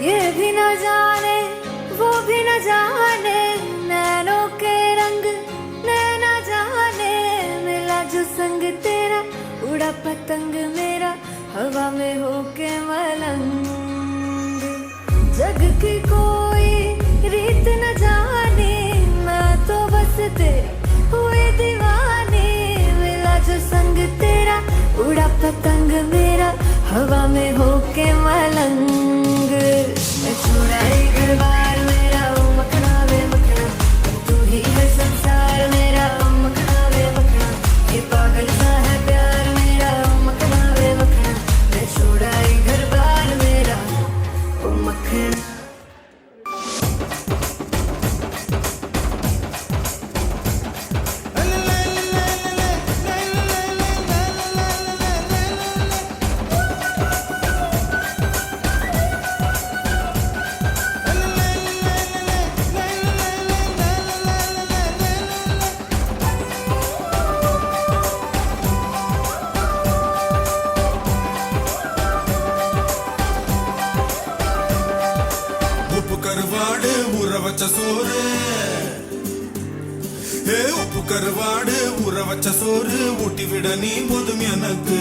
ये भी न जाने वो भी न जाने, नैनों के रंग नैना जाने, मिला जो संग तेरा उड़ा पतंग मेरा हवा में होके मलंग। जग की कोई रीत न जाने, मैं तो बस तेरी हुई दीवानी, मिला जो संग तेरा उड़ा पतंग मेरा हवा में होके मलंग। मैं छुड़ाई घर बार मेरा ओ मखना वे मखना, तू ही है संसार मेरा ओ मखना वे मखना, ये पागल सा है प्यार मेरा ओ मखना वे मखना। मैं छुड़ाई घर बार मेरा ओ मखना। கருவாடு ஊற வச்ச சோறு, உப்பு கருவாடு ஊற வச்ச சோறு ஊட்டி விட நீ போதும் எனக்கு,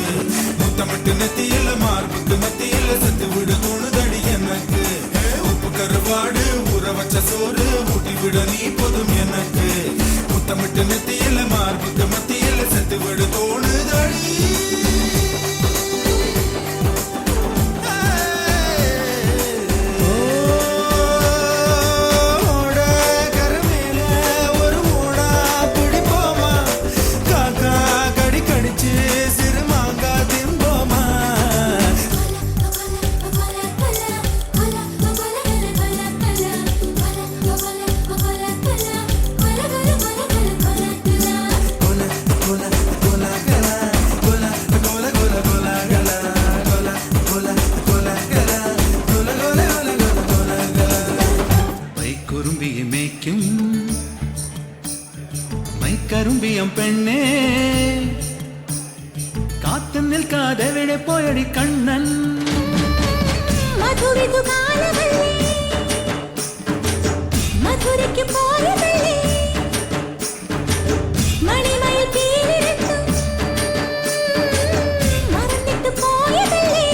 முத்தமிட்டு நெத்தியில மார்புக்கு மத்தியில செத்து விட தோணுதடி எனக்கு, உப்பு கருவாடு ஊற வச்ச சோறு ஊட்டி விட நீ போதும் எனக்கு, முத்தமிட்டு நெத்தியில மார்புக்கு மத்தியில செத்து விட தோணுதடி। கரும்பியம் பெண்ணே காத்து நிற்காத விட போயடி கண்ணன், மதுரிது காலவல்லி மதுரைக்கு போயவல்லி, மணிமயில் பீரிட்டு மறந்துட்டு போயவல்லி,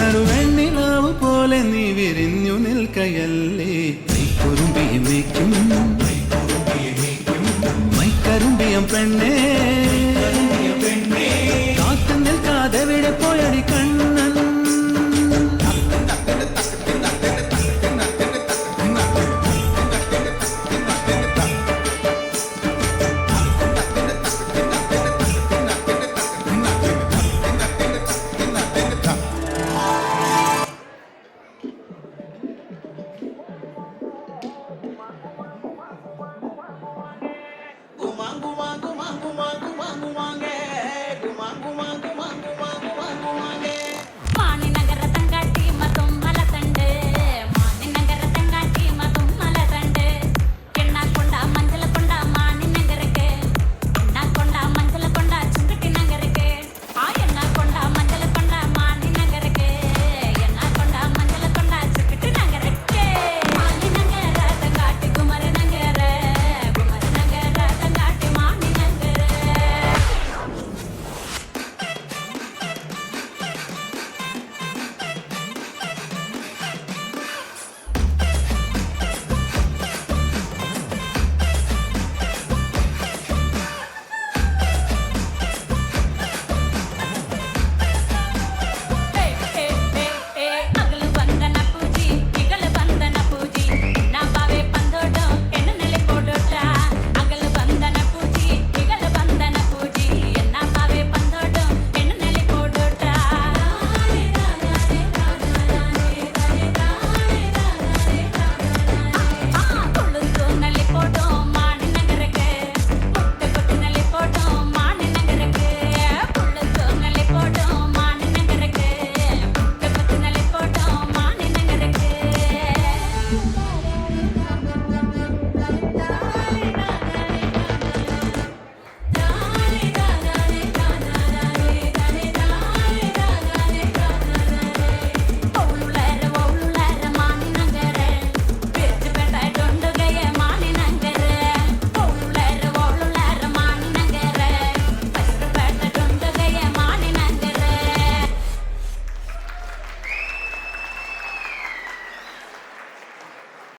നറുവെണ്ണിലാവ് പോലെ നീ വിരിഞ്ഞു നിൽക്കയല്ലേ, കുറുമ്പിയും